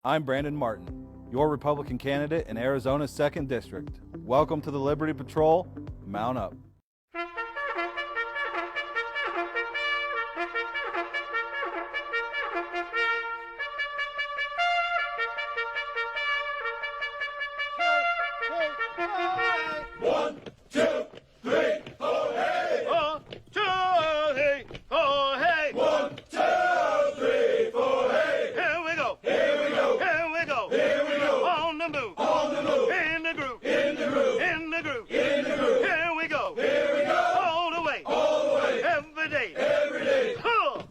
I'm Brandon Martin, your Republican candidate in Arizona's 2nd District. Welcome to the Liberty Patrol. Mount up. One, two, three, four, hey! 1, 2, 3, 4, hey! 1, 2, 3, 4, hey! Here we go! Here we go! Here we go! Here we go! On the move! On the move! In the groove! In the groove! In the groove! In the groove! Here we go! Here we go! All the way! All the way! Every day! Every day! Huh!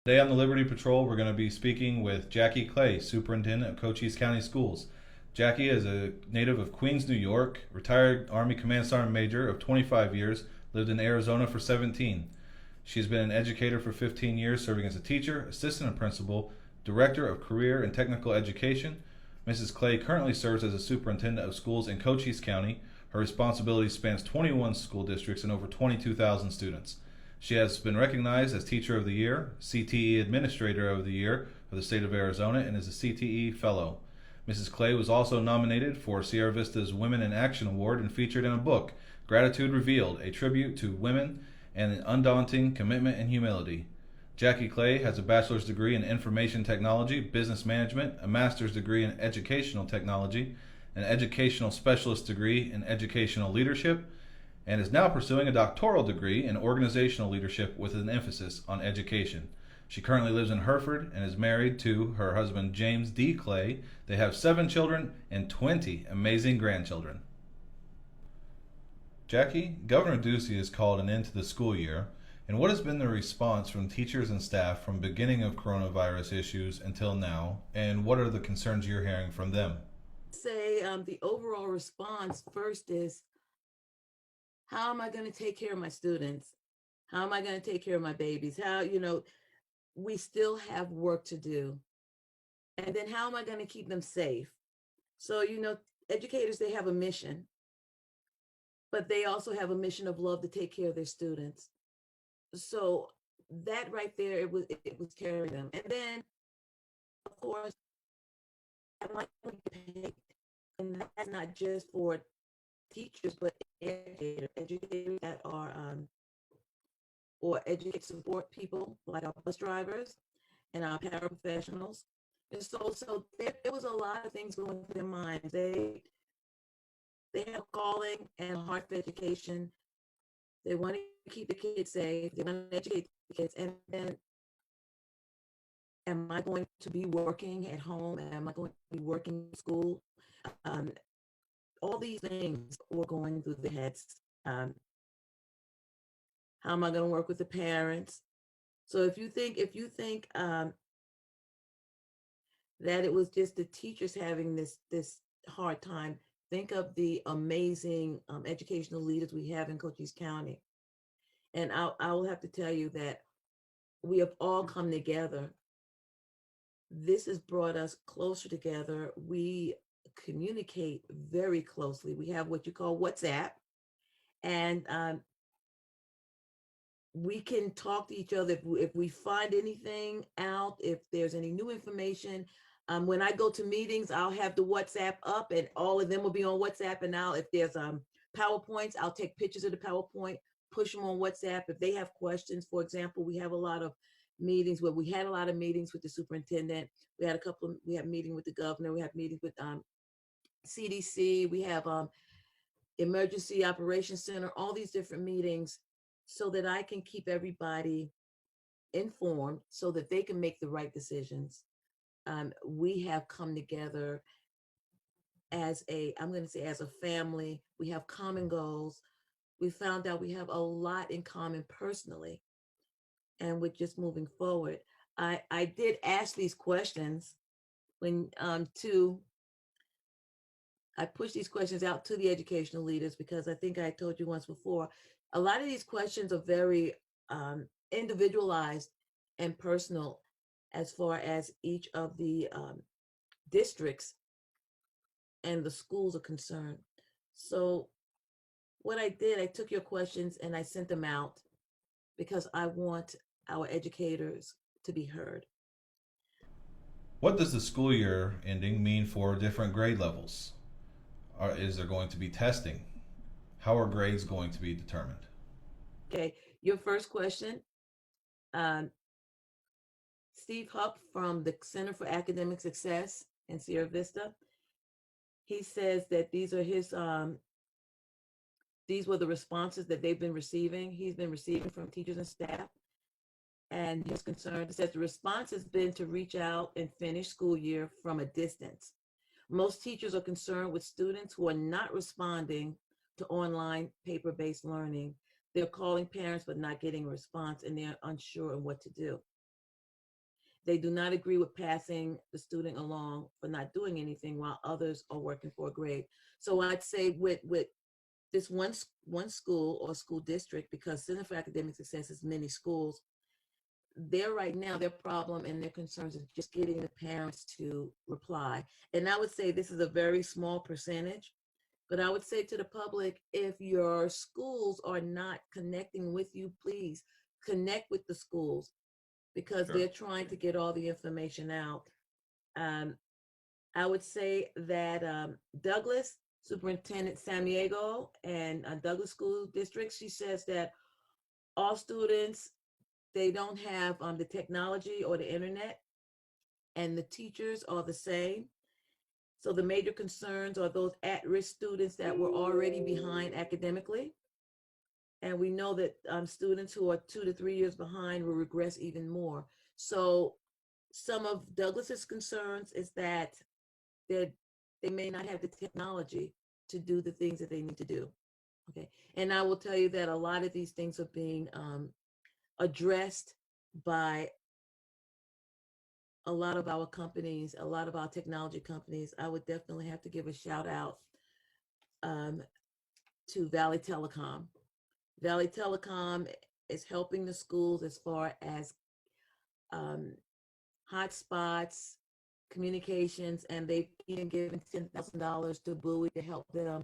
Today on the Liberty Patrol, we're going to be speaking with Jacqui Clay, Superintendent of Cochise County Schools. Jacqui is a native of Queens, New York, retired Army Command Sergeant Major of 25 years, lived in Arizona for 17. She's been an educator for 15 years, serving as a teacher, assistant principal, director of career and technical education. Mrs. Clay currently serves as a superintendent of schools in Cochise County. Her responsibility spans 21 school districts and over 22,000 students. She has been recognized as Teacher of the Year, CTE Administrator of the Year for the state of Arizona, and is a CTE Fellow. Mrs. Clay was also nominated for Sierra Vista's Women in Action Award and featured in a book, Gratitude Revealed, a tribute to women and an undaunting commitment and humility. Jacqui Clay has a bachelor's degree in information technology, business management, a master's degree in educational technology, an educational specialist degree in educational leadership, and is now pursuing a doctoral degree in organizational leadership with an emphasis on education. She currently lives in Hereford and is married to her husband, James D. Clay. They have 7 children and 20 amazing grandchildren. Jacqui, Governor Ducey has called an end to the school year. And what has been the response from teachers and staff from beginning of coronavirus issues until now? And what are the concerns you're hearing from them? The overall response first is, how am I going to take care of my students? How am I going to take care of my babies? We still have work to do. And then how am I going to keep them safe? So, educators, they have a mission, but they also have a mission of love to take care of their students. So that right there, it was carrying them. And then, of course, I'd like to get paid. And that's not just for teachers, but educators that are or educate support people like our bus drivers and our paraprofessionals. And so there was a lot of things going through their minds. They have calling and heart for education. They want to keep the kids safe. They want to educate the kids. And then, am I going to be working at home? Am I going to be working in school? All these things were going through their heads. How am I going to work with the parents? So if you think that it was just the teachers having this hard time, think of the amazing educational leaders we have in Cochise County. And I will have to tell you that we have all come together. This has brought us closer together. We communicate very closely. We have what you call WhatsApp, and we can talk to each other if we find anything out, if there's any new information. When I go to meetings, I'll have the WhatsApp up and all of them will be on WhatsApp. And now if there's PowerPoints, I'll take pictures of the PowerPoint, push them on WhatsApp. If they have questions, for example, we had a lot of meetings with the superintendent. We had a meeting with the governor. We have meetings with CDC. We have Emergency Operations Center, all these different meetings, so that I can keep everybody informed so that they can make the right decisions. We have come together as a family. We have common goals. We found out we have a lot in common personally, and we're just moving forward. I did ask these questions when I pushed these questions out to the educational leaders, because I think I told you once before, a lot of these questions are very individualized and personal as far as each of the districts and the schools are concerned. So what I did, I took your questions and I sent them out because I want our educators to be heard. What does the school year ending mean for different grade levels? Is there going to be testing? How are grades going to be determined? Okay, your first question, um, Steve Hupp from the Center for Academic Success in Sierra Vista. He says that these were the responses that they've been receiving. He's been receiving from teachers and staff. And his concern, it says the response has been to reach out and finish school year from a distance. Most teachers are concerned with students who are not responding to online paper-based learning. They're calling parents but not getting a response, and they're unsure of what to do. They do not agree with passing the student along for not doing anything while others are working for a grade. So I'd say with this one school or school district, because Center for Academic Success is many schools, they're right now, their problem and their concerns is just getting the parents to reply. And I would say this is a very small percentage, but I would say to the public, if your schools are not connecting with you, please connect with the schools, because Sure. they're trying to get all the information out. Um, I would say that Douglas, Superintendent Samiego, and Douglas School District, she says that all students, they don't have the technology or the internet, and the teachers are the same. So the major concerns are those at-risk students that were already behind academically. And we know that students who are 2 to 3 years behind will regress even more. So some of Douglas's concerns is that they may not have the technology to do the things that they need to do. Okay, and I will tell you that a lot of these things are being addressed by a lot of our companies, a lot of our technology companies. I would definitely have to give a shout out um, to Valley Telecom. Valley Telecom is helping the schools as far as um, hotspots, communications, and they've even given $10,000 to Bowie to help them.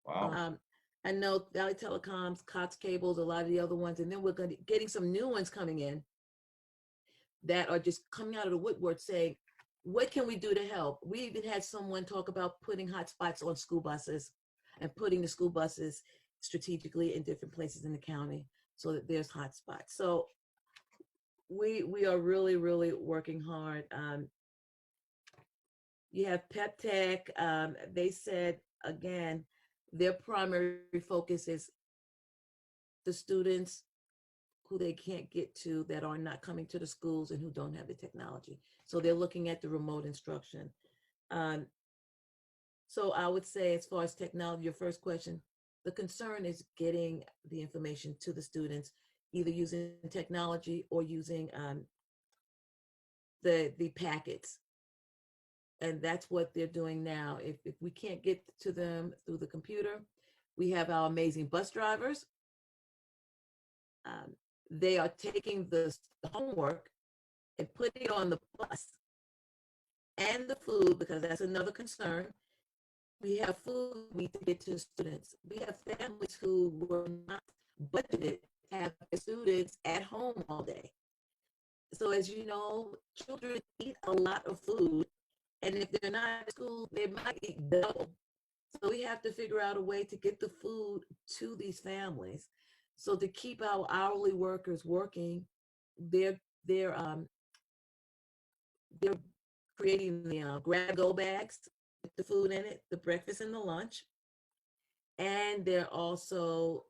Wow. I know Valley Telecoms, Cox Cables, a lot of the other ones, and then we're getting some new ones coming in that are just coming out of the woodwork saying, what can we do to help? We even had someone talk about putting hotspots on school buses and putting the school buses strategically in different places in the county so that there's hotspots. So we are really, really working hard. You have Pep Tech. They said, again, their primary focus is the students who they can't get to that are not coming to the schools and who don't have the technology. So they're looking at the remote instruction. Um, so I would say, as far as technology, your first question, the concern is getting the information to the students, either using technology or using the packets. And that's what they're doing now. If we can't get to them through the computer, we have our amazing bus drivers. Um, they are taking the homework and putting it on the bus and the food, because that's another concern. We have food we need to get to students. We have families who were not budgeted to have their students at home all day. So as you know, children eat a lot of food, and if they're not at school, they might eat double. So we have to figure out a way to get the food to these families. So to keep our hourly workers working, they're they're um, they're creating the grab-go bags with the food in it, the breakfast and the lunch, and they're also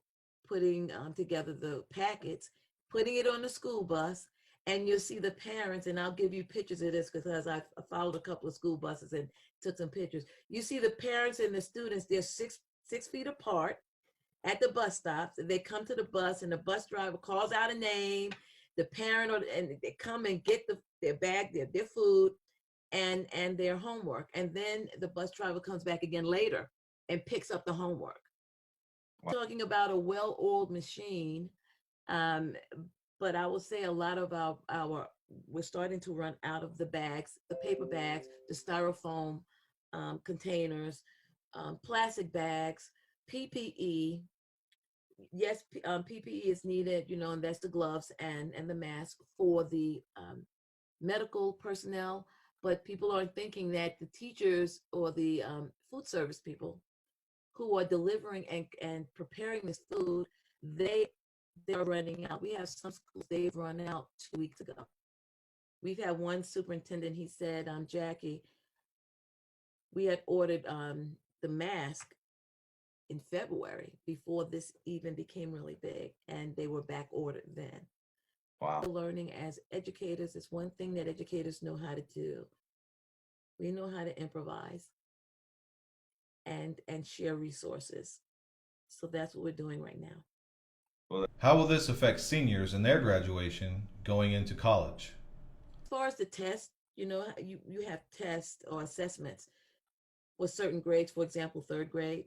putting together the packets, putting it on the school bus, and you'll see the parents, and I'll give you pictures of this because I followed a couple of school buses and took some pictures. You see the parents and the students, they're 6 feet apart at the bus stops. They come to the bus, and the bus driver calls out a name, the parent, and they come and get their bag, their food, and their homework. And then the bus driver comes back again later and picks up the homework. Wow. Talking about a well-oiled machine, um, but I will say a lot of our we're starting to run out of the bags, the paper bags, the styrofoam containers, plastic bags, PPE. Yes, PPE is needed, and that's the gloves and the mask for the medical personnel. But people aren't thinking that the teachers or the food service people who are delivering and preparing this food, they they're running out. We have some schools they've run out 2 weeks ago. We've had one superintendent, he said, Jackie, we had ordered the mask in February before this even became really big, and they were back ordered then. Wow. Learning as educators is one thing that educators know how to do. We know how to improvise and share resources. So that's what we're doing right now. How will this affect seniors and their graduation going into college? As far as the test, you have tests or assessments for certain grades. For example, third grade,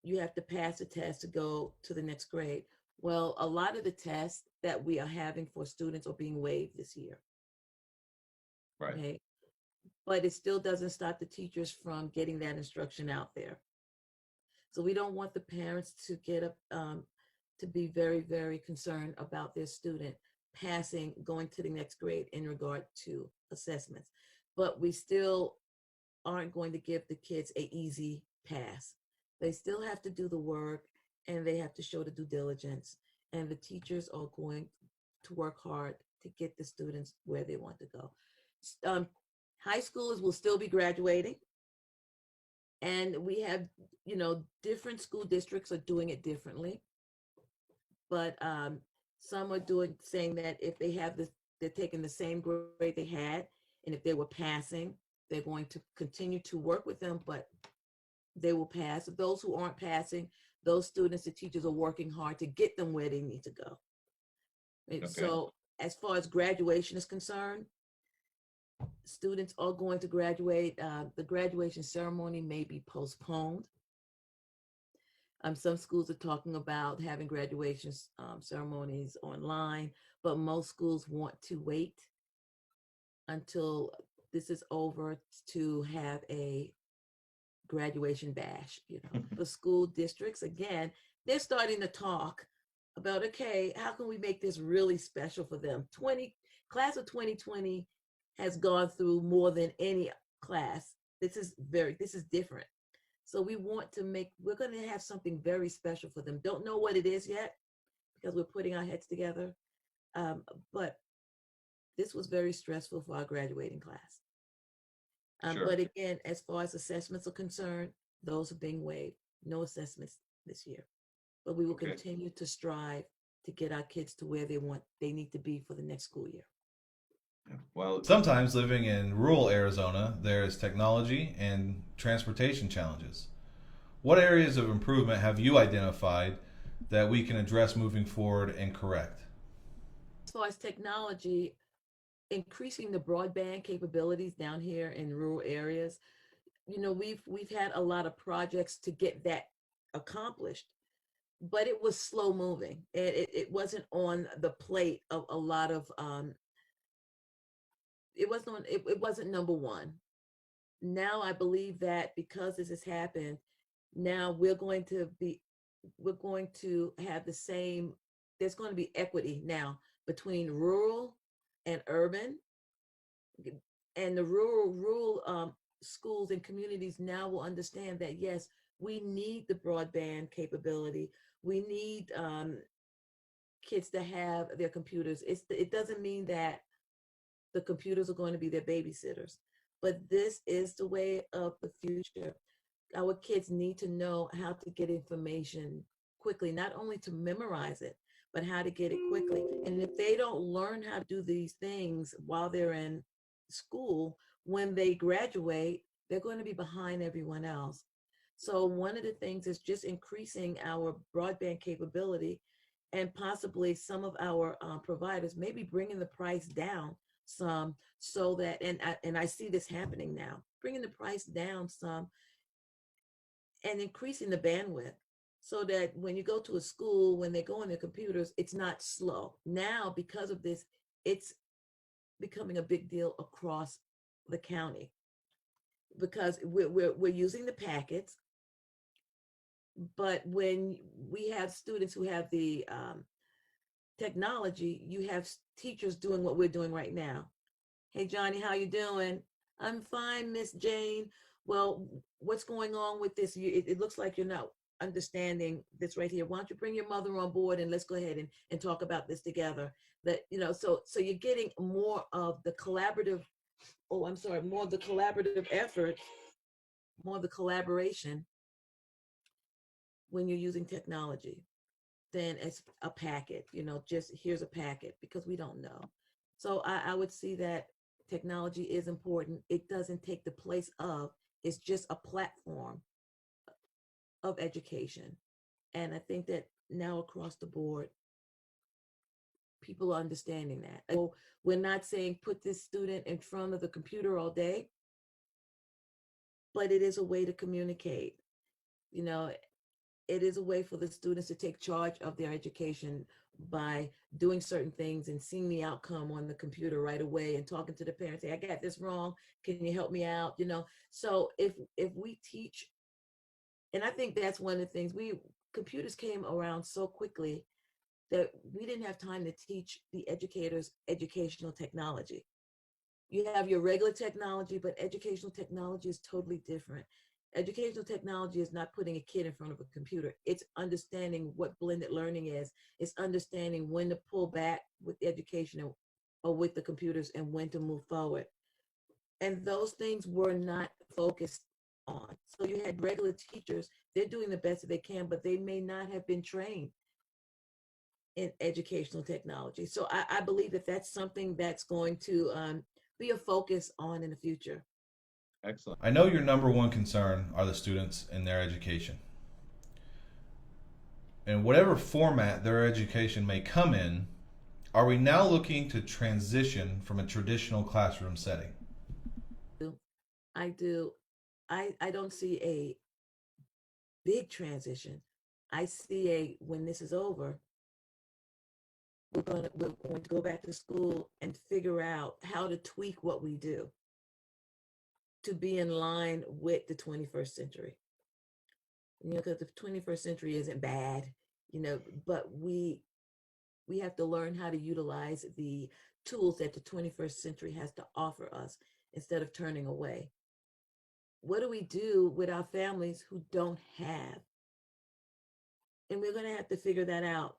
you have to pass a test to go to the next grade. Well, a lot of the tests that we are having for students are being waived this year. Right. Okay. But it still doesn't stop the teachers from getting that instruction out there. So we don't want the parents to get up to be very, very concerned about their student passing, going to the next grade in regard to assessments. But we still aren't going to give the kids a easy pass. They still have to do the work, and they have to show the due diligence. And the teachers are going to work hard to get the students where they want to go. High schoolers will still be graduating. And we have, different school districts are doing it differently. But some are saying that if they have this, they're taking the same grade they had, and if they were passing, they're going to continue to work with them, but they will pass. Those who aren't passing, those students, the teachers are working hard to get them where they need to go. Okay. So as far as graduation is concerned, students are going to graduate. The graduation ceremony may be postponed. Some schools are talking about having graduation ceremonies online, but most schools want to wait until this is over to have a graduation bash. The school districts, again, they're starting to talk about, okay, how can we make this really special for them? Class of 2020 has gone through more than any class. This is different. So we're going to have something very special for them. Don't know what it is yet because we're putting our heads together. But this was very stressful for our graduating class. Sure. But again, as far as assessments are concerned, those are being waived. No assessments this year. But we will continue to strive to get our kids to where they need to be for the next school year. Well, Sometimes living in rural Arizona, there is technology and transportation challenges. What areas of improvement have you identified that we can address moving forward and correct? As far as technology, increasing the broadband capabilities down here in rural areas, we've had a lot of projects to get that accomplished, but it was slow moving. It wasn't on the plate of a lot of it wasn't number one. Now I believe that because this has happened, now we're going to have the same, there's going to be equity now between rural and urban. And the rural schools and communities now will understand that, yes, we need the broadband capability. We need kids to have their computers. It doesn't mean that the computers are going to be their babysitters, but this is the way of the future. Our kids need to know how to get information quickly, not only to memorize it, but how to get it quickly. And if they don't learn how to do these things while they're in school, when they graduate, they're going to be behind everyone else. So one of the things is just increasing our broadband capability, and possibly some of our providers maybe bringing the price down some, so that, and I see this happening now, bringing the price down some and increasing the bandwidth, so that when you go to a school, when they go on their computers, it's not slow. Now, because of this, it's becoming a big deal across the county because we're using the packets. But when we have students who have the technology, you have teachers doing what we're doing right now. Hey, Johnny, how you doing? I'm fine, Miss Jane. Well, what's going on with this? It looks like you're not understanding this right here. Why don't you bring your mother on board and let's go ahead and talk about this together. That, so you're getting more of the collaborative, oh, I'm sorry, more of the collaborative effort, more of the collaboration when you're using technology than as a packet, just here's a packet, because we don't know. So I would see that technology is important. It doesn't take the place of, it's just a platform of education. And I think that now across the board, people are understanding that. So we're not saying put this student in front of the computer all day, but it is a way to communicate. You know, it is a way for the students to take charge of their education by doing certain things and seeing the outcome on the computer right away and talking to the parents, say, I got this wrong, can you help me out? So if we teach, and I think that's one of the things, computers came around so quickly that we didn't have time to teach the educators educational technology. You have your regular technology, but educational technology is totally different. Educational technology is not putting a kid in front of a computer. It's understanding what blended learning is. It's understanding when to pull back with the education or with the computers and when to move forward. And those things were not focused on. So you had regular teachers, they're doing the best that they can, but they may not have been trained in educational technology. So I believe that that's something that's going to be a focus on in the future. Excellent. I know your number one concern are the students and their education. In whatever format their education may come in, are we now looking to transition from a traditional classroom setting? I do. I don't see a big transition. I see when this is over, we're going to go back to school and figure out how to tweak what we do to be in line with the 21st century. Because the 21st century isn't bad, but we have to learn how to utilize the tools that the 21st century has to offer us instead of turning away. What do we do with our families who don't have? And we're going to have to figure that out.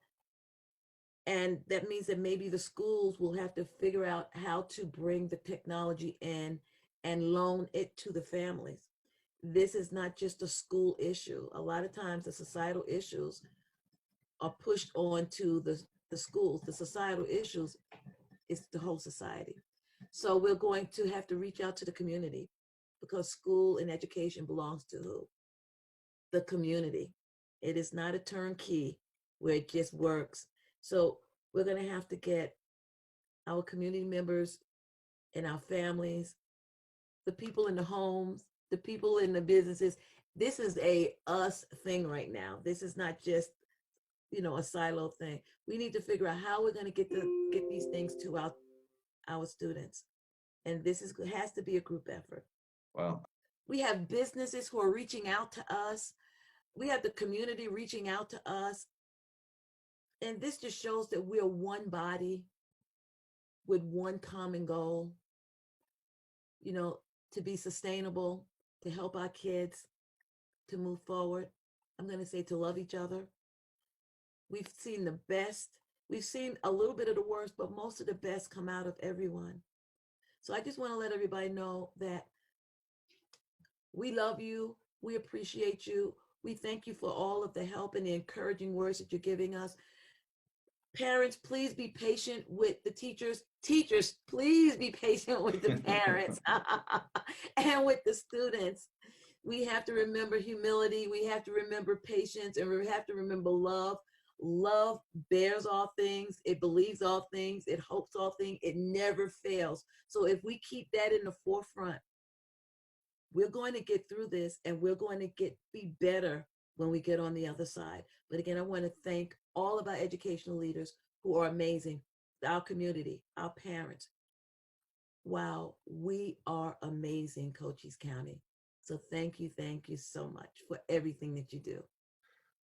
And that means that maybe the schools will have to figure out how to bring the technology in and loan it to the families. This is not just a school issue. A lot of times the societal issues are pushed on to the schools. The societal issues is the whole society. So we're going to have to reach out to the community, because school and education belongs to who? The community. It is not a turnkey where it just works. So we're going to have to get our community members and our families, the people in the homes, the people in the businesses. This is a us thing right now. This is not just, a silo thing. We need to figure out how we're going to get these things to our students. And has to be a group effort. Wow. We have businesses who are reaching out to us. We have the community reaching out to us. And this just shows that we're one body with one common goal, to be sustainable, to help our kids, to move forward. I'm going to say to love each other. We've seen the best. We've seen a little bit of the worst, but most of the best come out of everyone. So I just want to let everybody know that we love you. We appreciate you. We thank you for all of the help and the encouraging words that you're giving us. Parents, please be patient with the teachers. Teachers, please be patient with the parents and with the students. We have to remember humility. We have to remember patience, and we have to remember love. Love bears all things. It believes all things. It hopes all things. It never fails. So if we keep that in the forefront, we're going to get through this, and we're going to be better when we get on the other side. But again, I want to thank all of our educational leaders who are amazing, our community, our parents. Wow, we are amazing, Cochise County. So thank you so much for everything that you do.